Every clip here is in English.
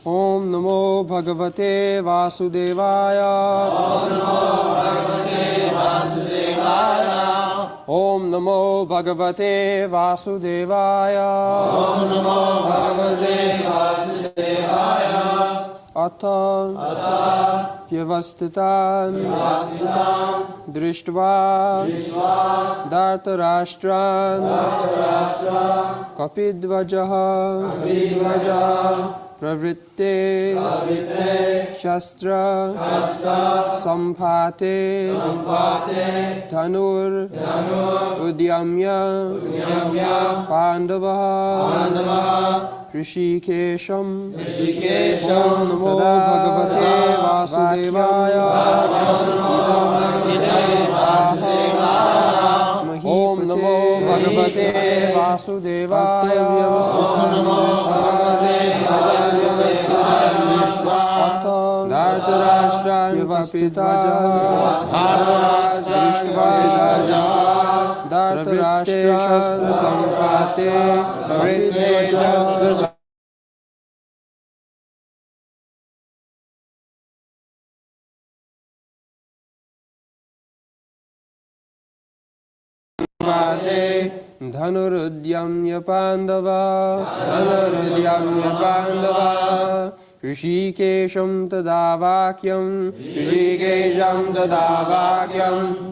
Om Namo Bhagavate Vasudevaya. Om Namo Bhagavate Vasudevaya. Om Namo Bhagavate Vasudevaya. Om Namo Bhagavate Vasudevaya. Atha Vyavastitan Drishtva Dhartarashtran Kapidvajaha Pravritte Shastra Sampate Dhanur Udyamya Pandavaha Rishikesham Namo Bhagavate Vasudevaya. Om Namo Bhagavate Vasudevaya. Dhartarashtra Dhartarashtra Sampate Pravritte Dhanurudyamya Pandava Rishikesham Tadavakyam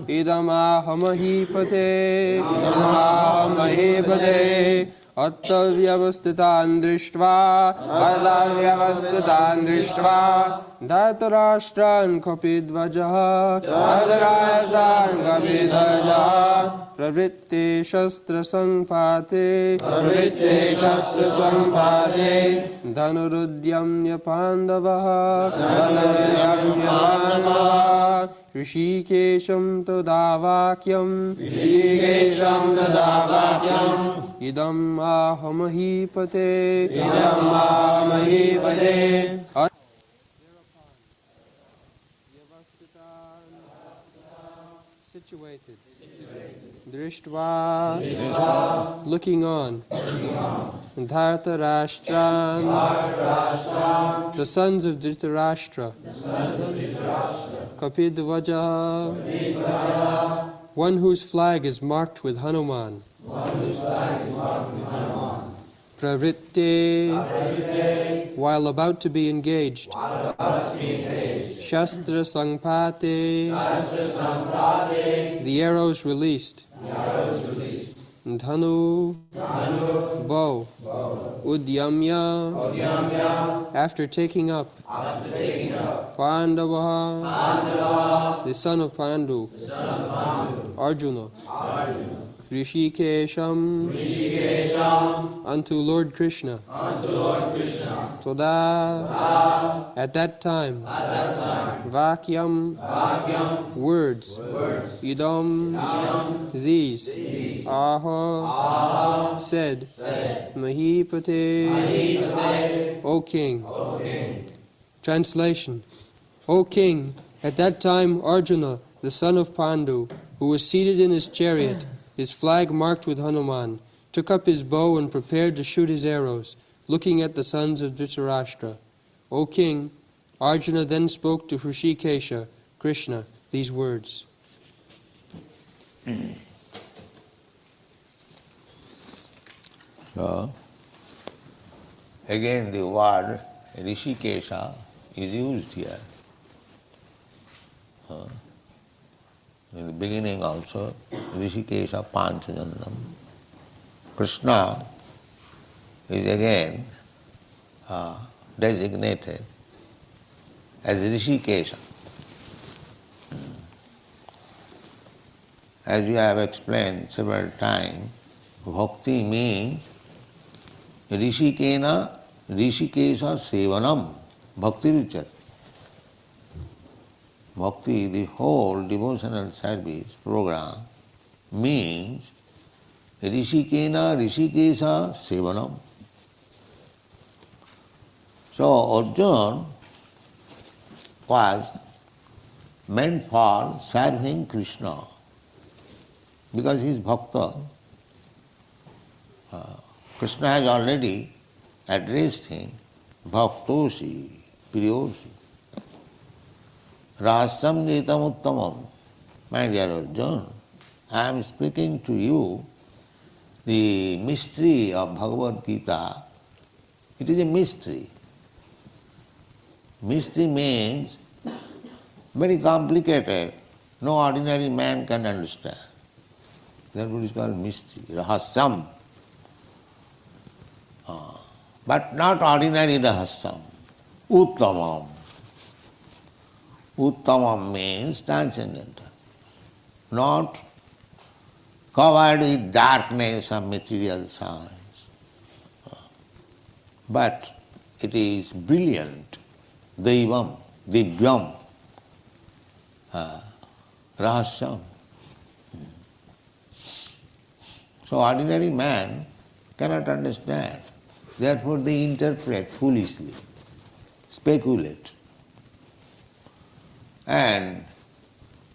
Idamahamahi Attavyavastitan drishtva Dhartarashtran Kapidvajaha Pravritte Shastra Sampate Dhanurudyamya Pandavaha Rishikesham Tadavakyam Idam Ahamahipate Situated. Drishtva, looking on. Dhartarashtra, the sons of Dhritarashtra. Kapidvaja, one whose flag is marked with Hanuman. Pravritte, while about to be engaged. Shastra Sangpate, the arrows released. Dhanu, bow. Udyamya, after taking up. Pandavaha, the son of Pandu. Arjuna. Rishikesham, unto Lord Krishna. Toda, at that time. Vakyam, words. Idam, these. Aha, said. Mahipate, O king. Translation. O king, at that time Arjuna, the son of Pandu, who was seated in his chariot, his flag marked with Hanuman, took up his bow and prepared to shoot his arrows, looking at the sons of Dhritarashtra. O king, Arjuna then spoke to Hrishikesha, Krishna, these words. So, again the word Rishikesha is used here. In the beginning also, Rishikesha Panchajannam. Krishna is again designated as Rishikesha. As we have explained several times, bhakti means Rishikena Rishikesha Sevanam Bhakti Richat. Bhakti, the whole devotional service program, means Rishikena Rishikesha Sevanam. So Arjuna was meant for serving Krishna because he is bhakta. Krishna has already addressed him bhaktosi, priyosi, rahasam jetam uttamam. My dear Arjuna, I am speaking to you the mystery of Bhagavad Gita. It is a mystery. Mystery means very complicated. No ordinary man can understand. Therefore it is called mystery, rahasyam. But not ordinary rahasyam. Uttamam. Uttamam means transcendental. Not covered with darkness of material science. But it is brilliant. Devam, divyam, rahasyam. So ordinary man cannot understand. Therefore they interpret foolishly, speculate, and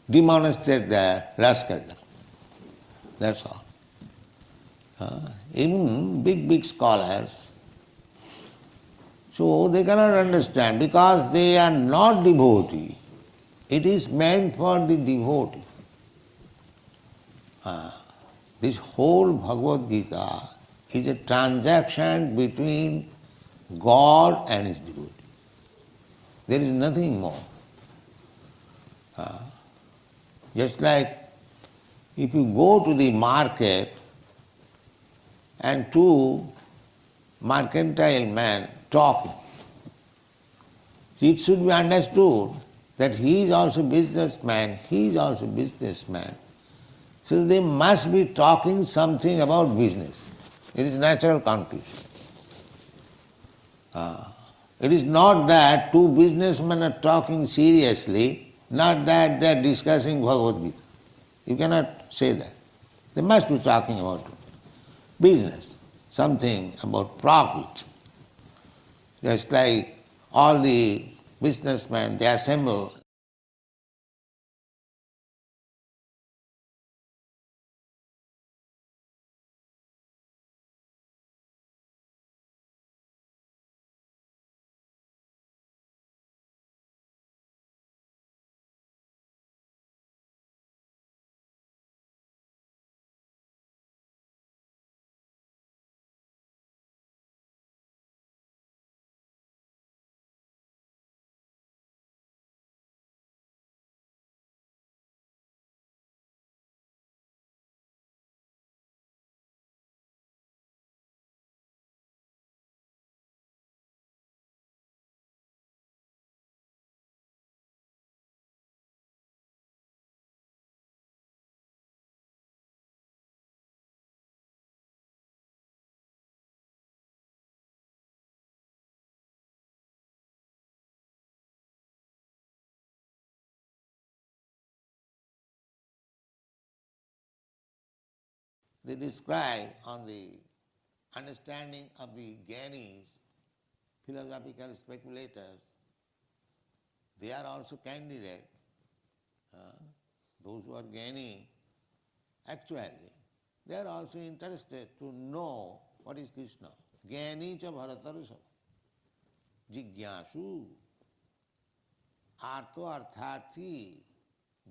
demonstrate their rascaldom. That's all. Even big scholars, so they cannot understand because they are not devotee. It is meant for the devotee. This whole Bhagavad Gita is a transaction between God and his devotee. There is nothing more. Just like if you go to the market and two mercantile men talking, it should be understood that he is also businessman, he is also businessman. So they must be talking something about business. It is natural conclusion. It is not that two businessmen are talking seriously, not that they are discussing Bhagavad Gita. You cannot say that. They must be talking about business, something about profit. Just like all the businessmen, they assemble. They describe on the understanding of the Gyanis, philosophical speculators, they are also candidate. Those who are Gyani, actually, they are also interested to know what is Krishna. Gyani cha bharatarusam, jigyasu, arto arthati,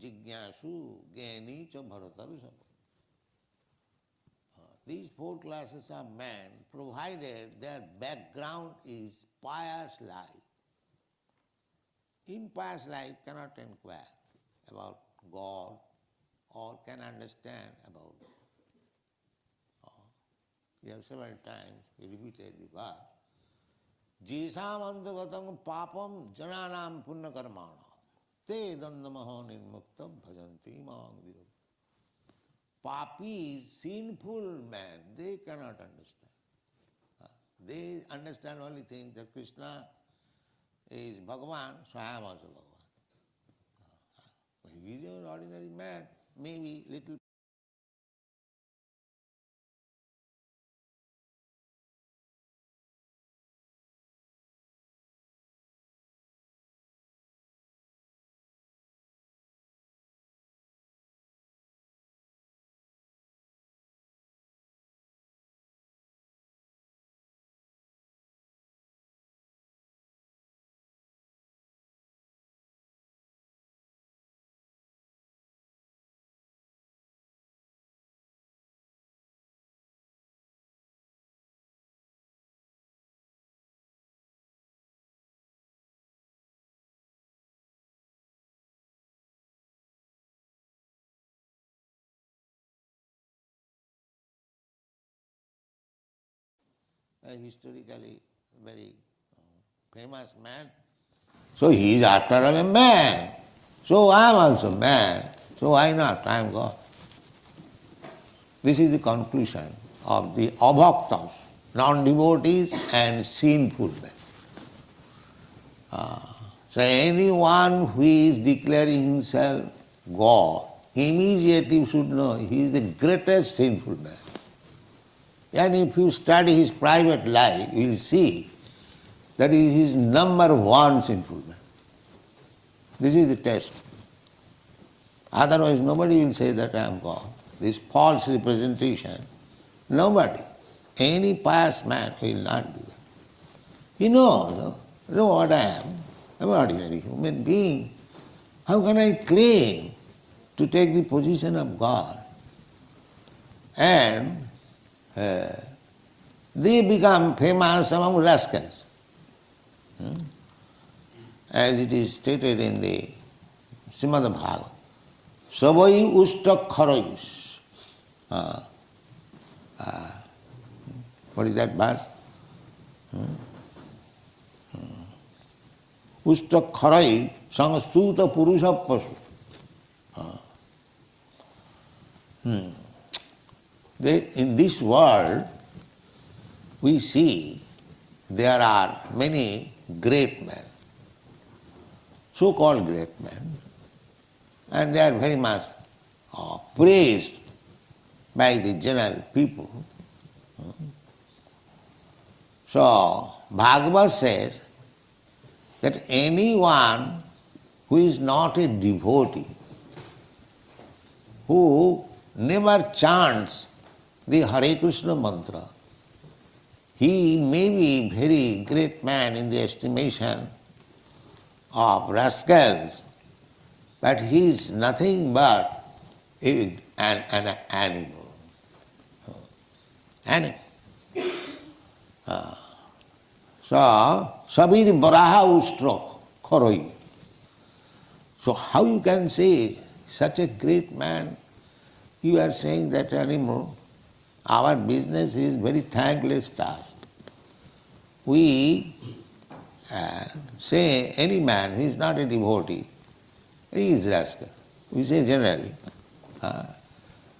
jigyasu, gyani cha bharatarusam. These four classes of men, provided their background is pious life. Impious life cannot inquire about God or can understand about God. We have several times repeated the verse. Jisam antagatam papam jananam punya karmana te dandamaha nirmuktam bhajanti māṅ. Papis, sinful men, they cannot understand. They understand only things that Krishna is Bhagavan, so I am also Bhagavan. He is an ordinary man, maybe little a historically very famous man. So he is after all a man. So I am also man. So why not? I am God. This is the conclusion of the abhaktas, non-devotees and sinful men. So anyone who is declaring himself God, immediately should know he is the greatest sinful man. And if you study his private life, you will see that he is number one sinful man. This is the test. Otherwise nobody will say that I am God. This false representation, nobody, any pious man will not do that. He knows, know what I am. I am an ordinary human being. How can I claim to take the position of God? And they become famous among rascals. As it is stated in the Srimad Bhagavatam, Savai Usta Kharayus. What is that verse? Usta Kharai Sangstuta Purusha Pasu. In this world, we see there are many great men, so-called great men, and they are very much praised by the general people. So, Bhagavad says that anyone who is not a devotee, who never chants the Hare Krishna mantra, he may be very great man in the estimation of rascals, but he is nothing but an animal. So, Sabir Baraha Ustro Koroi. So how you can say such a great man, you are saying that animal? Our business is very thankless task. We say any man who is not a devotee, he is rascal. We say generally.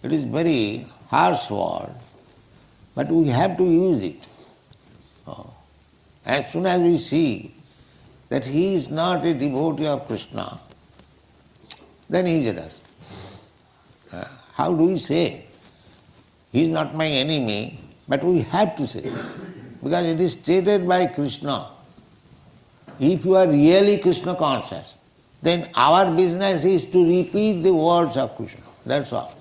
It is very harsh word, but we have to use it. As soon as we see that he is not a devotee of Krishna, then he is a rascal. How do we say? He is not my enemy, but we have to say, because it is stated by Krishna. If you are really Krishna conscious, then our business is to repeat the words of Krishna. That's all.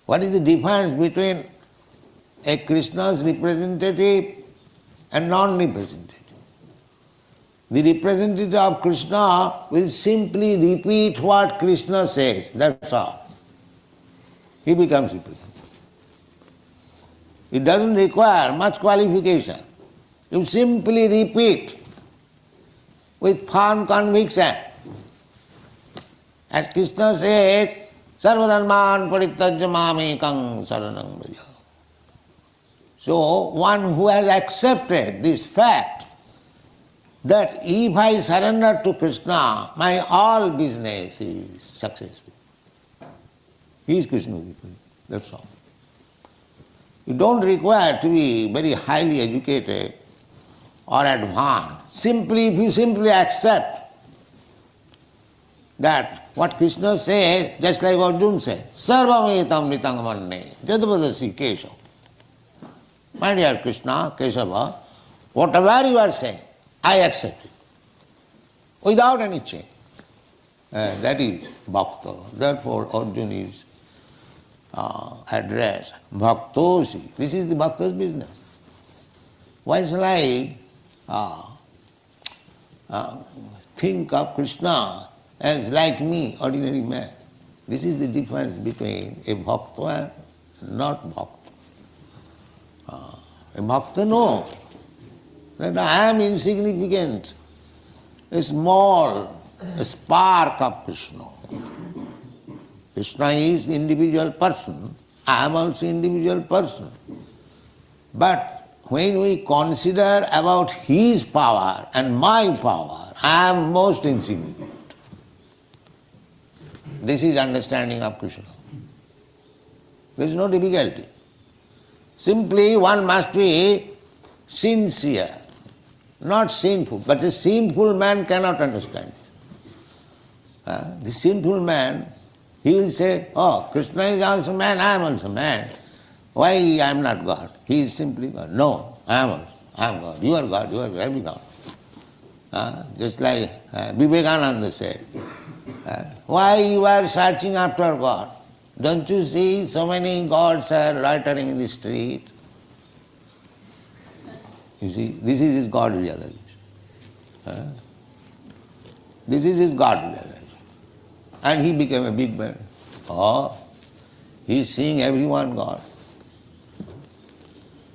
What is the difference between a Krishna's representative and non-representative? The representative of Krishna will simply repeat what Krishna says, that's all. He becomes representative. It doesn't require much qualification. You simply repeat with firm conviction. As Krishna says, Sarvadharman parittajya mamekam saranam braja. So one who has accepted this fact that if I surrender to Krishna, my all business is successful. He is Krishna, that's all. You don't require to be very highly educated or advanced. If you simply accept that what Krishna says, just like Arjuna said, Sarvametam nitang manne, jadavadasi Keshav. My dear Krishna, Keshava, whatever you are saying, I accept it, without any change. That is bhakta. Therefore Arjuna is addressed, bhaktosi. This is the bhakta's business. Why shall I think of Krishna as like me, ordinary man? This is the difference between a bhakta and not bhakta. A bhakta knows that I am insignificant, a small spark of Krishna. Krishna is individual person, I am also individual person. But when we consider about his power and my power, I am most insignificant. This is understanding of Krishna. There is no difficulty. Simply one must be sincere, not sinful. But a sinful man cannot understand this. The sinful man, he will say, oh, Krishna is also man, I am also man. Why I am not God? He is simply God. No, I am God. You are God, you are every God. Just like Vivekananda said, why you are searching after God? Don't you see so many gods are loitering in the street? You see, this is his God realization. This is his God realization. And he became a big man. Oh, he is seeing everyone God.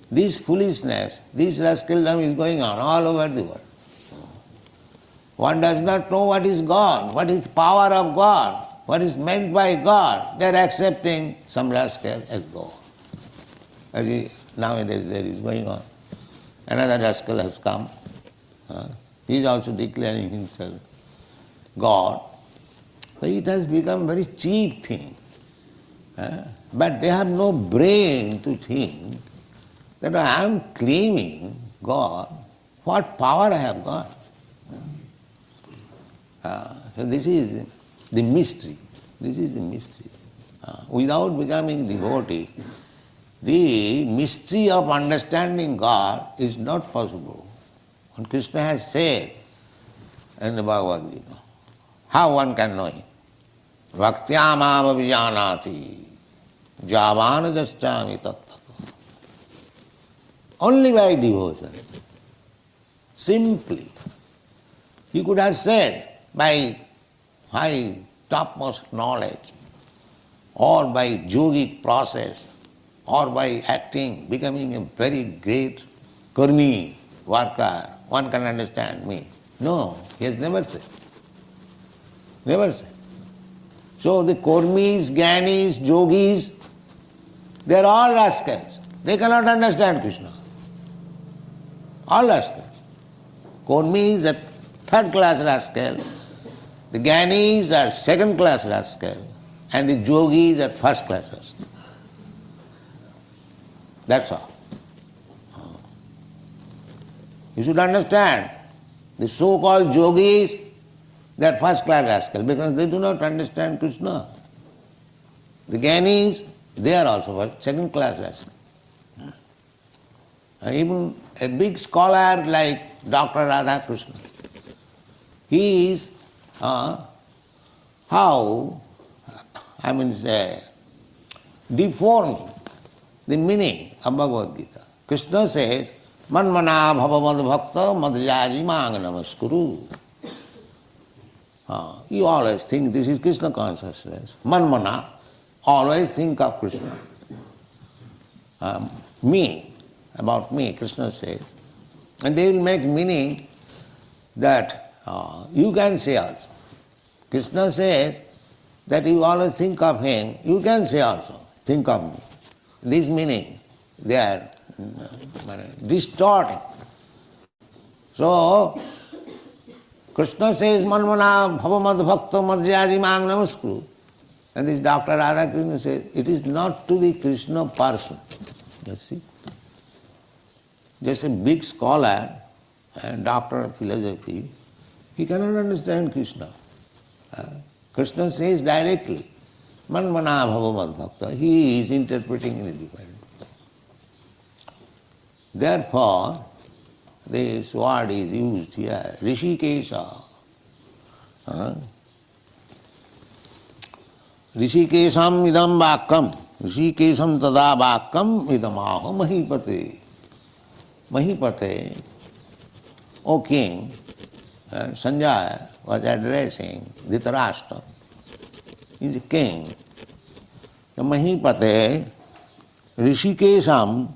This foolishness, this rascaldom is going on all over the world. One does not know what is God, what is power of God, what is meant by God. They are accepting some rascal as God. Nowadays there is going on. Another rascal has come. He is also declaring himself God. So it has become a very cheap thing. But they have no brain to think that I am claiming God. What power I have got? So this is the mystery. This is the mystery. Without becoming devotee, the mystery of understanding God is not possible. And Krishna has said in the Bhagavad Gita, how one can know Him? Bhaktyamam avijanati javana jaschami tattva. Only by devotion. Simply. He could have said by high topmost knowledge, or by yogic process, or by acting, becoming a very great karmi, worker, one can understand me. No, he has never said. Never said. So the karmis, jnanis, yogis, they are all rascals. They cannot understand Krishna. All rascals. Karmis are third class rascal, the jnanis are second class rascal, and the yogis are first class rascal. That's all. You should understand, the so-called yogis, they are first class rascal because they do not understand Krishna. The jnanis, they are also second class rascal. Even a big scholar like Dr. Radha Krishna, he is deforming the meaning of Bhagavad Gita. Krishna says, Manmana bhava mad bhakta madhyaji mang namaskuru. You always think this is Krishna consciousness. Manmana, always think of Krishna. Me, about me, Krishna says. And they will make meaning that you can say also. Krishna says that you always think of him, you can say also, think of me. This meaning, they are distorting. So, Krishna says, Manmana bhavamad bhakta madhyaji mang namaskuru. And this Dr. Radha Krishna says, it is not to the Krishna person. You see? Just a big scholar and doctor of philosophy, he cannot understand Krishna. Krishna says directly, Manmana bhavamad bhakta. He is interpreting in a different way. Therefore, this word is used here, Rishikesha. Rishikesham idam vakam, Rishikesham tada vakam idamaho mahipate. Mahipate, O king, Sanjaya was addressing Dhritarashtra. He is a king. The Mahipate, Rishikesham,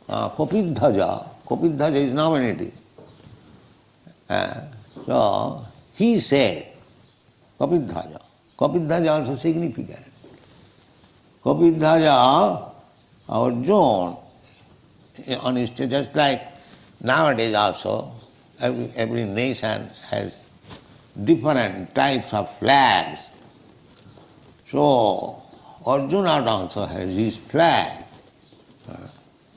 Kopidhaja. Kopidhaja is nominative. So he said, Kopidhaja. Kopidhaja also significant. Kopidhaja, our John, on his state, just like nowadays also, every nation has different types of flags. So Arjuna also has his flag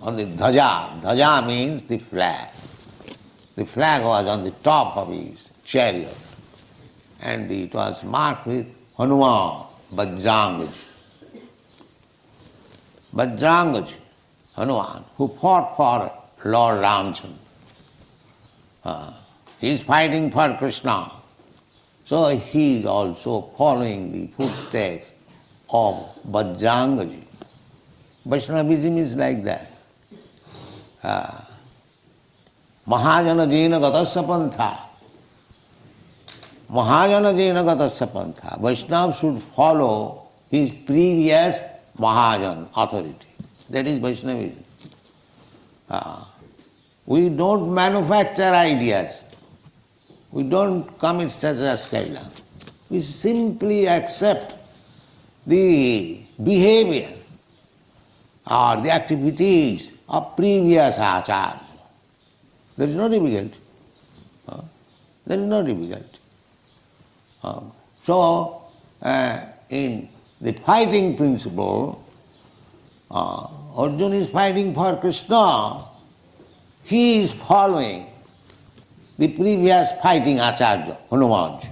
on the dhaja. Dhaja means the flag. The flag was on the top of his chariot, and it was marked with Hanuman, Vajrangaji. Vajrangaji, Hanuman, who fought for Lord Ramchandra. He is fighting for Krishna. So he is also following the footsteps of Vajrangaji. Vaishnavism is like that. Mahajana Jena Gatasya Pantha. Mahajana Jena Gatasya Pantha. Vaishnava should follow his previous Mahajan authority. That is Vaishnavism. We don't manufacture ideas. We don't commit such as Kaila. We simply accept the behavior or the activities of previous acharya. There is no difficulty. There is no difficulty. So, in the fighting principle, Arjuna is fighting for Krishna. He is following the previous fighting acharya, Hanumanji.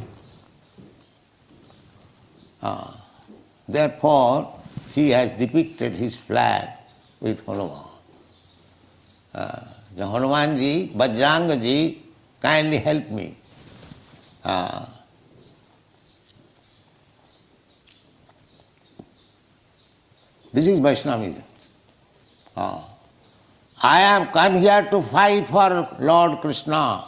Therefore, he has depicted his flag with Hanuman. Hanumanji, Vajrangaji, kindly help me. This is Vaishnavism. I am come here to fight for Lord Krishna.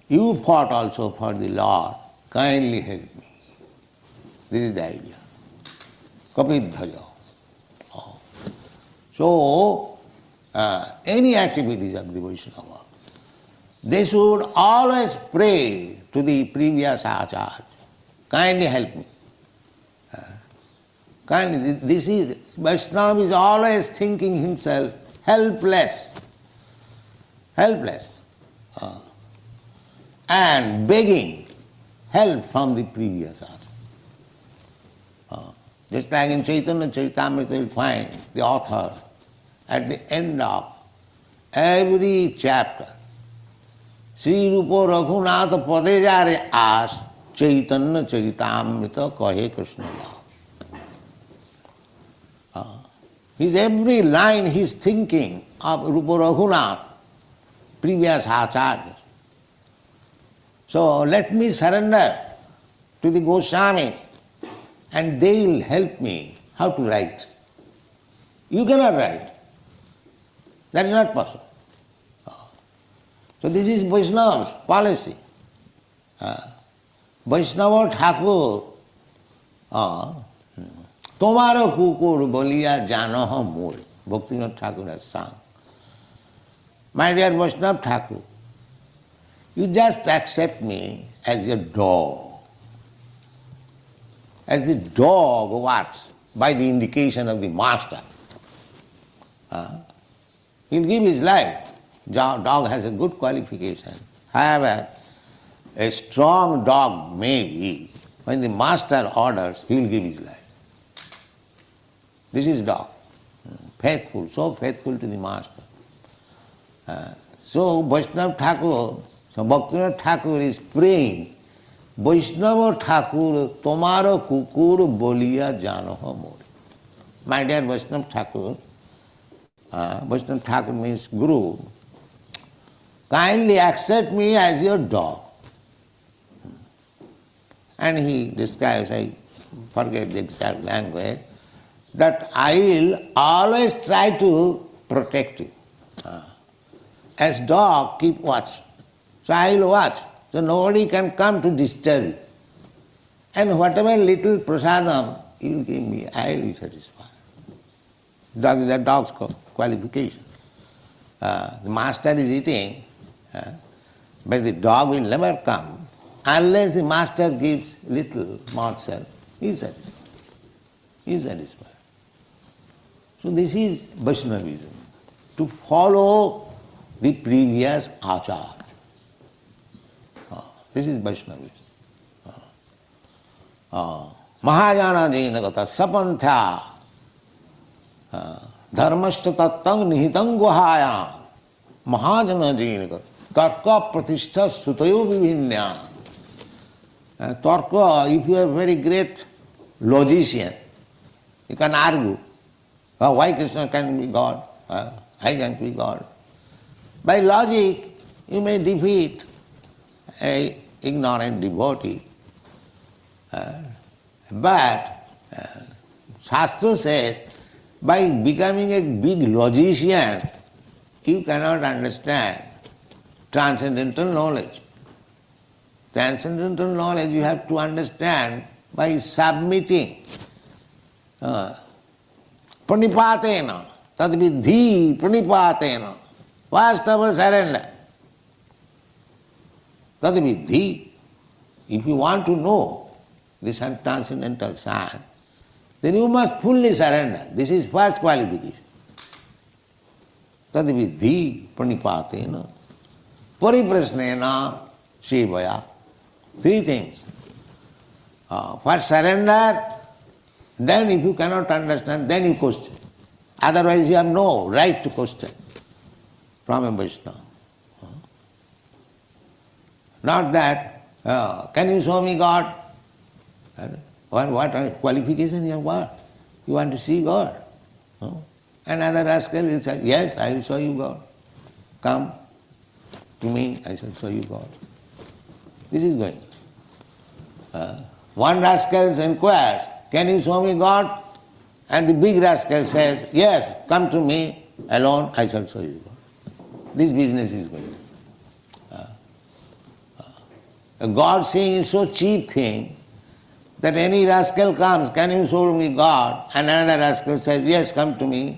You fought also for the Lord. Kindly help me. This is the idea. Kapidhaja. So, any activities of the Vaishnava, they should always pray to the previous acharya. Kindly help me. Kindly, this is, Vaishnava is always thinking himself helpless. Helpless. And begging help from the previous acharya. Just like in Chaitanya Charitamrita, you will find the author at the end of every chapter, Sri Rupa Raghunatha Padejare as Chaitanya Charitamrita Kahe Krishna. His every line he is thinking of Rupa Raghunath, previous acharya. So let me surrender to the Goswamis and they will help me how to write. You cannot write. That is not possible. So this is Vaishnava's policy. Vaishnava Thakur, Tomaro kukur bolia janoha more. Bhaktivedant Thakur has sung. My dear Vaishnava Thakur, you just accept me as a dog. As the dog works by the indication of the master. He'll give his life. Dog has a good qualification. However, a strong dog may be, when the master orders, he will give his life. This is dog. Faithful, so faithful to the master. So Vaishnava Thakur, so Bhaktivedant Thakur is praying, Vaishnava Thakur, tomaro kukur bolia janoha more. My dear Vaishnava Thakur, Vaishnava Thakur means Guru, kindly accept me as your dog. And he describes, I forget the exact language, that I will always try to protect you. As dog, keep watch. So I will watch. So nobody can come to disturb you. And whatever little prasadam you will give me, I will be satisfied. Dog is a dog's qualification. The master is eating, but the dog will never come unless the master gives little morsel. He is satisfied. He is satisfied. So this is Vaishnavism. to follow the previous achar. This is Vaishnavism. Mahajana jena gata sapantha dharmashta tattang nihitang guhayam Mahajana jena gata tarka pratishtha sutayo vivinnya. Tarka, if you are a very great logician, you can argue, why Krishna can be God, I can't be God. By logic, you may defeat an ignorant devotee. But Shastra says, by becoming a big logician, you cannot understand transcendental knowledge. Transcendental knowledge you have to understand by submitting. Pranipatena, tadvidhi pranipatena. First of all, surrender. Tadvidhi. If you want to know this transcendental science, then you must fully surrender. This is first qualification. Tadvidhi pranipatena. Pariprasnena sevaya. Three things. First surrender, then if you cannot understand, then you question. Otherwise you have no right to question from a Vaishnava. Not that, can you show me God? What qualification you have got? You want to see God? Another rascal will say, yes, I will show you God. Come to me, I shall show you God. This is going. One rascal inquires, can you show me God? And the big rascal says, yes, come to me alone, I shall show you God. This business is going. God seeing is so cheap thing that any rascal comes, can you show me God? And another rascal says, yes, come to me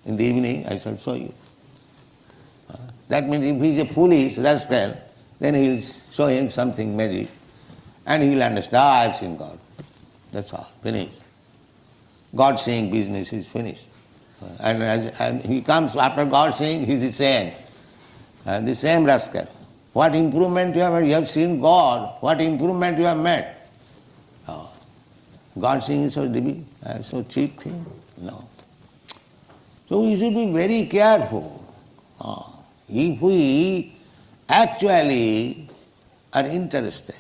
in the evening, I shall show you. That means if he is a foolish rascal, then he will show him something magic and he will understand, I have seen God. That's all, finished. God seeing business is finished. And he comes after God seeing, he is the same rascal. What improvement you have? You have seen God. What improvement you have made? God seeing is so cheap thing? No. So we should be very careful. If we actually are interested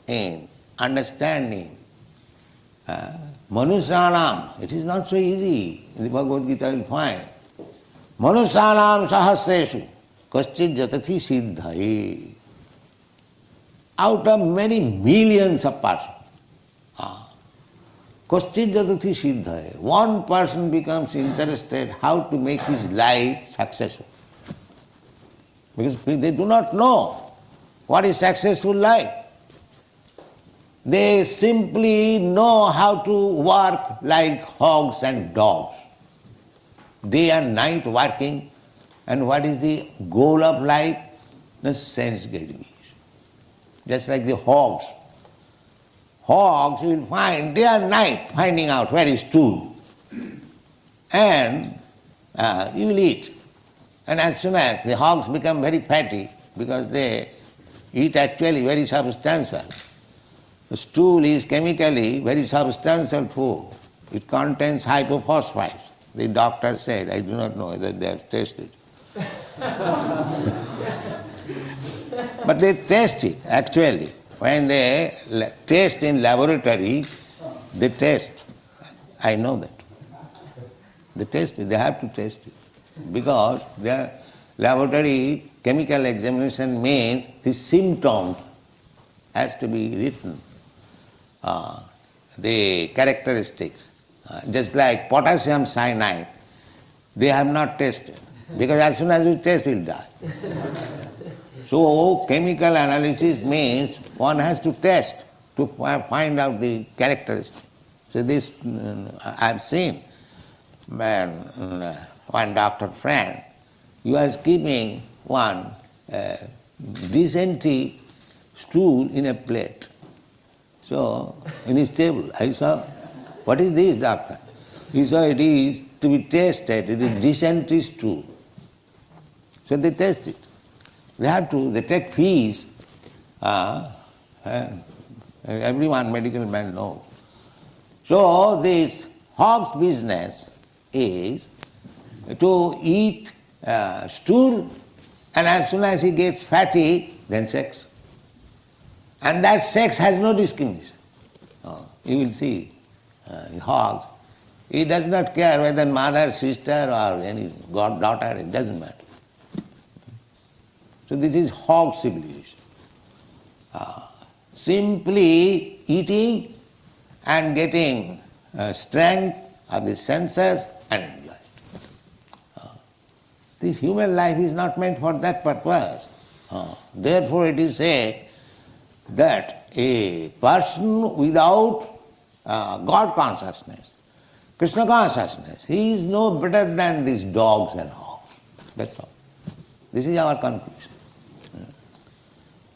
in understanding Manusyanam, it is not so easy. In the Bhagavad Gita you will find Manusyanam sahasreshu kaschid jatati siddhaye. Out of many millions of persons, kaschid jatati siddhaye, one person becomes interested how to make his life successful. Because they do not know what is successful life. They simply know how to work like hogs and dogs. Day and night working. And what is the goal of life? The sense gratification. Just like the hogs. Hogs you will find day and night finding out where is stool. And you will eat. And as soon as the hogs become very fatty, because they eat actually very substantial, the stool is chemically very substantial food. It contains hypophosphites. The doctor said, I do not know whether they have tested. But they test it actually. When they test in laboratory, they test. I know that. They test it, they have to test it. Because their laboratory chemical examination means the symptoms has to be written. The characteristics, just like potassium cyanide, they have not tested. Because as soon as you test, you will die. So chemical analysis means one has to test to find out the characteristics. So this I have seen one doctor friend, he was keeping one dysentery stool in a plate. So in his table, I saw, what is this, doctor? He saw it is to be tasted, it is dysentery stew. So they taste it. They take fees. Everyone, medical man knows. So this hog's business is to eat stool, and as soon as he gets fatty, then sex. And that sex has no discrimination. You will see hogs. He does not care whether mother, sister or any daughter, it doesn't matter. So this is hog civilization. Simply eating and getting strength of the senses and enjoy it. This human life is not meant for that purpose. Therefore it is said that a person without God consciousness, Krishna consciousness, he is no better than these dogs and hogs. That's all. This is our conclusion.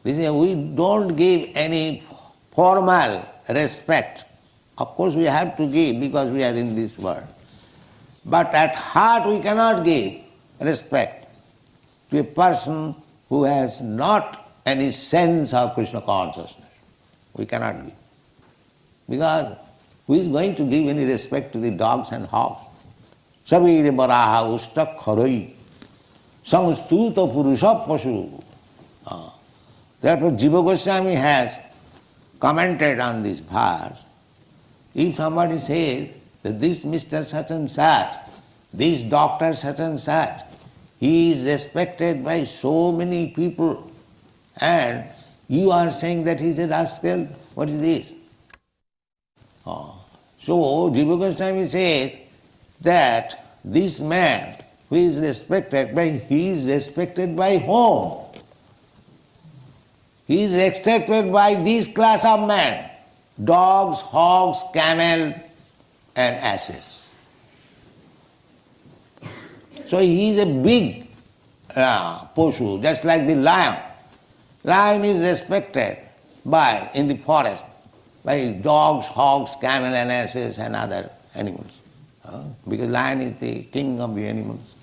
We don't give any formal respect. Of course we have to give because we are in this world. But at heart we cannot give respect to a person who has not any sense of Krishna consciousness. We cannot give. Because who is going to give any respect to the dogs and hogs? Sabire baraha ustak kharoi samstuta purusha pashu. Therefore Jiva Goswami has commented on this verse. If somebody says that this Mr. such and such, this doctor such and such, he is respected by so many people, and you are saying that he is a rascal, what is this? So Jiva Goswami says that this man who is respected he is respected by whom? He is respected by this class of men: dogs, hogs, camel and asses. So he is a big poshu, just like the lion. Lion is respected in the forest by dogs, hogs, camel and asses and other animals. Because lion is the king of the animals.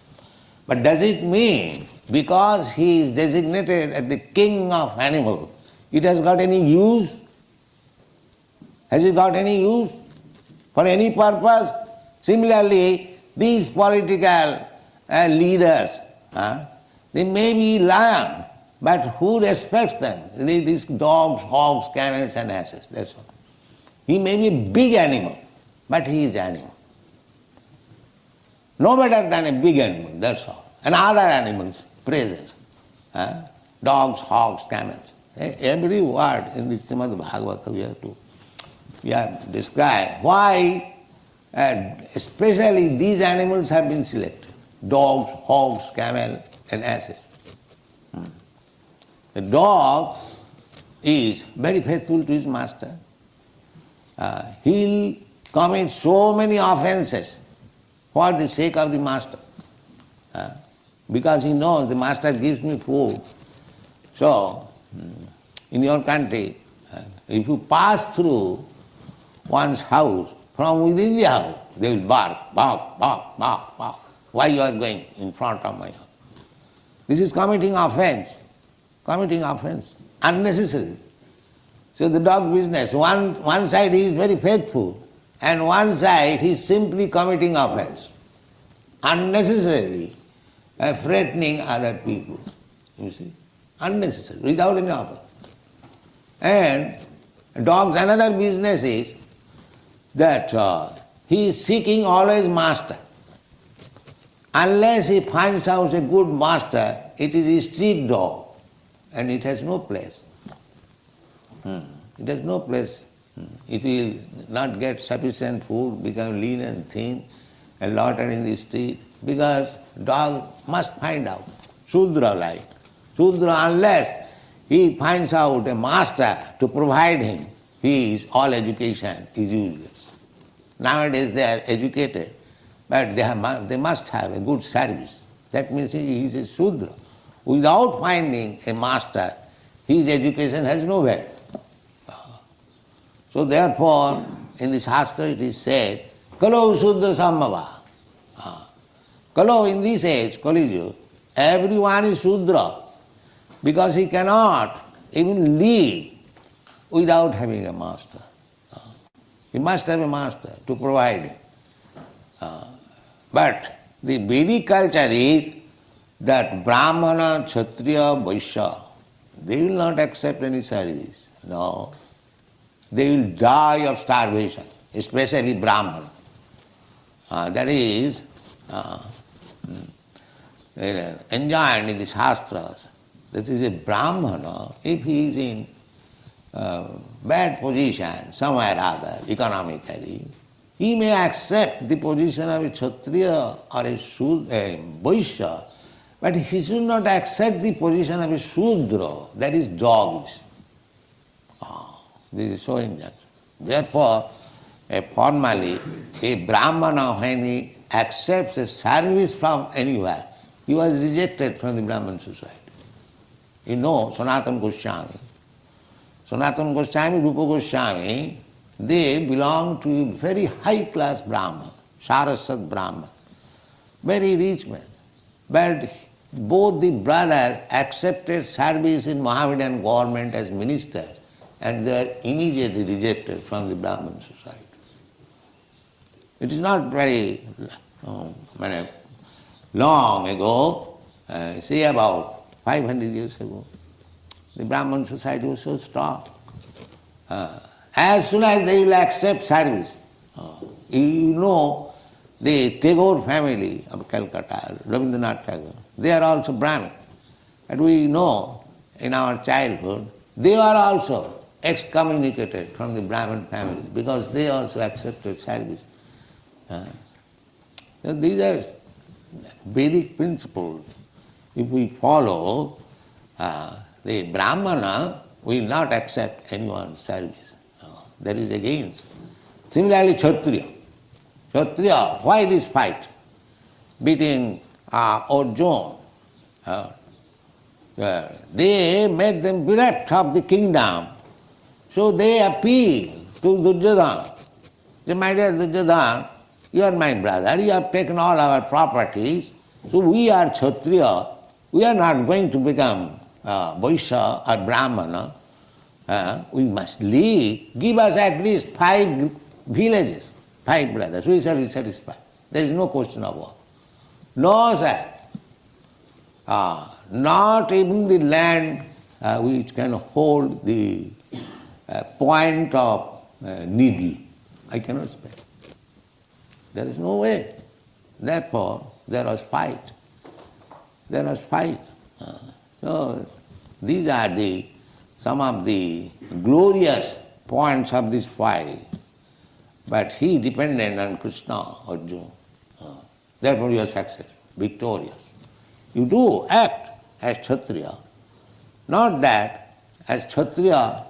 But does it mean because he is designated as the king of animals, it has got any use? Has it got any use for any purpose? Similarly, these political leaders, they may be lion, but who respects them? These dogs, hogs, camels and asses, that's all. He may be a big animal, but he is animal. No better than a big animal, that's all. And other animals, praises. Dogs, hogs, camels. Every word in the Srimad Bhagavata we have described why especially these animals have been selected. Dogs, hogs, camel and asses. The dog is very faithful to his master. He'll commit so many offenses for the sake of the master. Because he knows the master gives me food. So, in your country, if you pass through one's house, from within the house, they will bark, bark, bark, bark, bark. Why you are going in front of my house? This is committing offense, unnecessary. So the dog business, one side he is very faithful, and one side he is simply committing offense, unnecessarily threatening other people, you see, unnecessary, without any offense. And dog's another business is that he is seeking always master. Unless he finds out a good master, it is a street dog, and it has no place. It has no place. It will not get sufficient food, become lean and thin, and loiter in the street, because dog must find out, Shudra like. Shudra, unless he finds out a master to provide him, all education is useless. Nowadays they are educated, but they must have a good service. That means he is a Shudra. Without finding a master, his education has no value. So therefore, in the Shastra it is said, Kalo Shudra Sambhava. Kalo, in this age, Kali, everyone is Shudra because he cannot even live without having a master. He must have a master to provide him. But the Vedic culture is that Brahmana, Kshatriya, Vaishya, they will not accept any service. No. They will die of starvation, especially Brahmana. That is enjoined in the Shastras. That is a Brahmana, if he is in bad position somewhere or other, economically, he may accept the position of a Kshatriya or a Vaishya, but he should not accept the position of a Shudra, that is dogs. This is so injustice. Therefore, formally, a Brahmana, when he accepts a service from anywhere, he was rejected from the Brahman society. You know, Sanatana Goswami, Rupa Goswami, they belong to a very high-class Brahman, Saraswat Brahman, very rich man. But both the brothers accepted service in Mohammedan government as ministers, and they are immediately rejected from the Brahman society. It is not very long ago, say about 500 years ago, the Brahman society was so strong. As soon as they will accept service, you know, the Tagore family of Calcutta, Rabindranath Tagore, they are also Brahmin. And we know in our childhood, they are also excommunicated from the Brahmin families because they also accepted service. So these are Vedic principles. If we follow, the Brahmana will not accept anyone's service. That is against. Similarly, Kshatriya. Kshatriya, why this fight between Arjuna? They made them bereft of the kingdom. So they appeal to Duryodhana. They, my dear Duryodhana, you are my brother, you have taken all our properties, so we are Kshatriya, we are not going to become Vaishya or Brahmana. We must leave. Give us at least 5 villages, 5 brothers, we shall be satisfied. There is no question of war. No, sir. Not even the land which can hold the point of needle, I cannot spare. There is no way. Therefore, there was fight. There was fight. So these are some of the glorious points of this fight. But he depended on Krishna, Arjuna. Therefore you are successful, victorious. You do act as Kshatriya. Not that as Kshatriya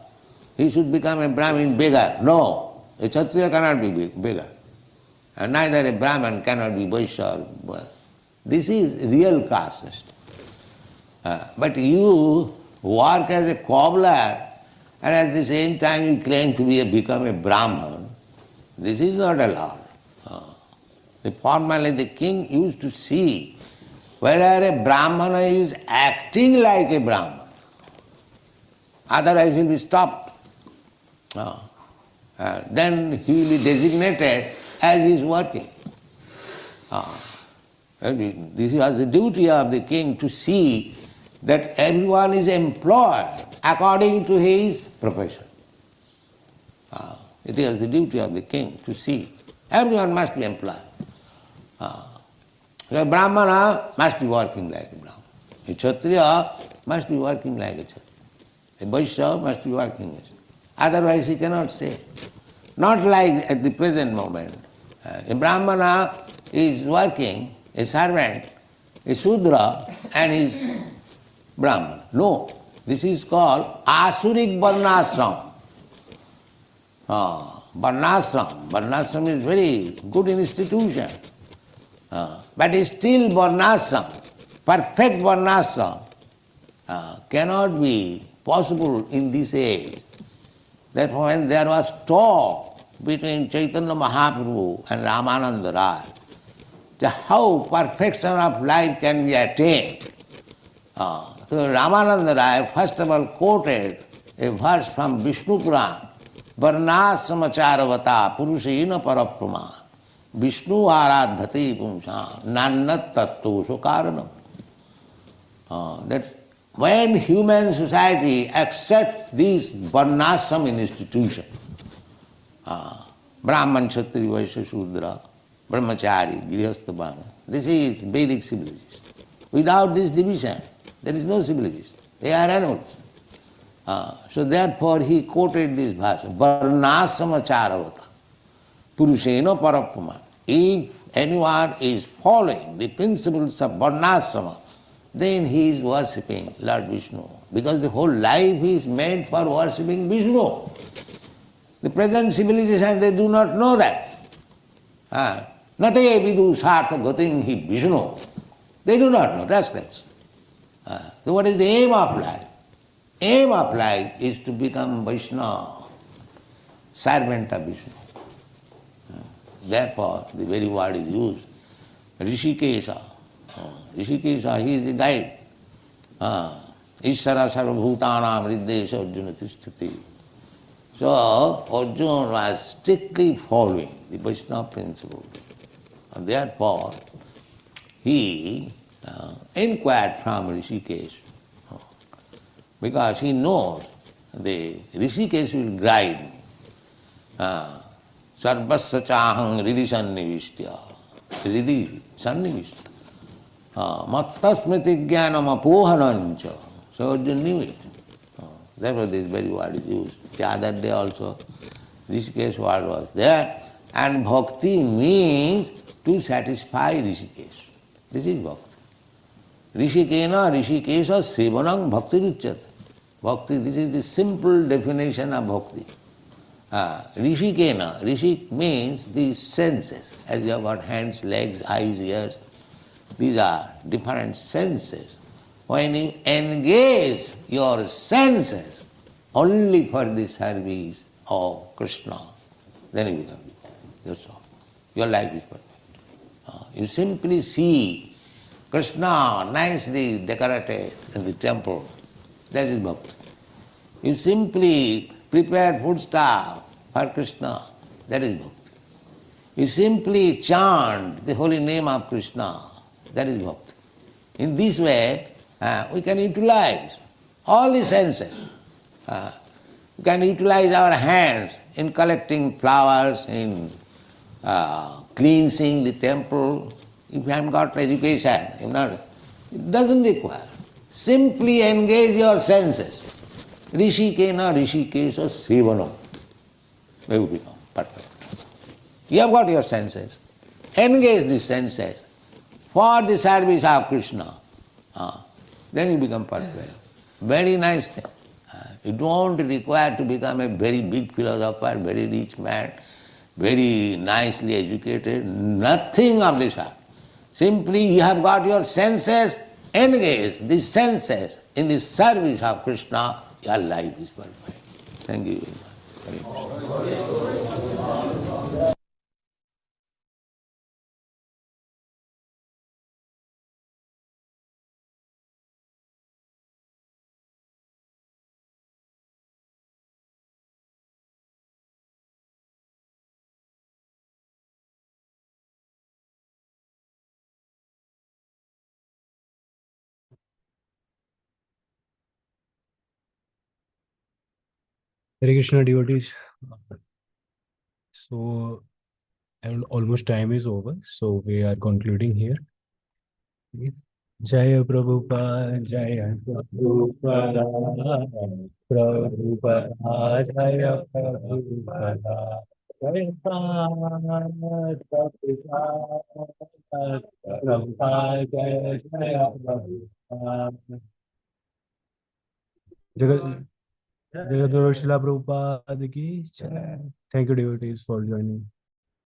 he should become a Brahmin beggar. No, a Kshatriya cannot be beggar. And neither a Brahman cannot be Vaishya. This is real caste system. But you work as a cobbler and at the same time you claim to become a Brahman. This is not allowed. Formerly the king used to see whether a Brahmana is acting like a Brahman. Otherwise he will be stopped. Then he will be designated as he is working. This was the duty of the king to see that everyone is employed according to his profession. It is the duty of the king to see. Everyone must be employed. A Brahmana must be working like a Brahmana. A Kshatriya must be working like a Kshatriya. A Vaishya must be working like a Kshatriya. Otherwise he cannot say. Not like at the present moment. A Brahmana is working, a servant, a Shudra, and he is Brahman. No, this is called Asurik Varnashram. Varnashram. Varnashram is very good institution. But still Varnashram, perfect Varnashram, cannot be possible in this age. Therefore, when there was talk between Chaitanya Mahaprabhu and Ramananda Rai, how perfection of life can be attained. So Ramananda Rai first of all quoted a verse from Vishnu Puran, Varnasamacharvata Purushena Paraprama Vishnu Aradhati Pumsa Nannat Tattosho Karanam. That when human society accepts this Varnasam institution, Brahman, Kshatriya, Vaishya, Shudra, Brahmachari, Grihastha, Brahmana, this is Vedic civilization. Without this division, there is no civilization. They are animals. So therefore he quoted this verse, Varnasama Charavata, Purushena Parapama. If anyone is following the principles of Varnasama, then he is worshipping Lord Vishnu. Because the whole life is meant for worshipping Vishnu. The present civilization, they do not know that. Nate vidu sartha gatim hi Vishnu. They do not know, rascals. So what is the aim of life? Aim of life is to become Vaishnava, servant of Vishnu. Therefore, the very word is used, Rishikesha. Rishikesha, he is the guide. Ishara sarvabhutanam riddesha Arjuna tisthati. So, Arjuna was strictly following the Vaishnava principle. And therefore, he inquired from Rishikesh because he knows the Rishikesh will guide me. Sarvasya chaham ridi sannivistya. Ridi sannivistya. Matta smriti jnanam apohanancha. So Arjuna knew it. Therefore this very word is used. The other day also Rishikesh word was there. And bhakti means to satisfy Rishikesh. This is bhakti. Rishikena Rishikesha sevanam bhakti ruchyate. Bhakti, this is the simple definition of bhakti. Rishikena, Rishik means these senses. As you have got hands, legs, eyes, ears, these are different senses. When you engage your senses only for the service of Krishna, then you become devout. That's all. Your life is perfect. You simply see Krishna nicely decorated in the temple. That is bhakti. You simply prepare food stuff for Krishna. That is bhakti. You simply chant the holy name of Krishna. That is bhakti. In this way, we can utilize all the senses. We can utilize our hands in collecting flowers, in cleansing the temple. If you haven't got education, it doesn't require. Simply engage your senses. Rishikena Rishikesha Sevanam. You become perfect. You have got your senses. Engage the senses for the service of Krishna. Then you become perfect. Very nice thing. You don't require to become a very big philosopher, very rich man, very nicely educated. Nothing of this sort. Simply you have got your senses, engage the senses in the service of Krishna, your life is perfect. Thank you very much. Hare Krishna devotees. So, and almost time is over. So we are concluding here. Jaya Prabhupada, Jaya Prabhupada, Prabhupada, Jaya Prabhupada, Jaya Prabhupada, Prabhupada, Jaya Jaya Prabhupada. Jagat Jagat Guru Srila Prabhupada ki jai. Thank you devotees for joining.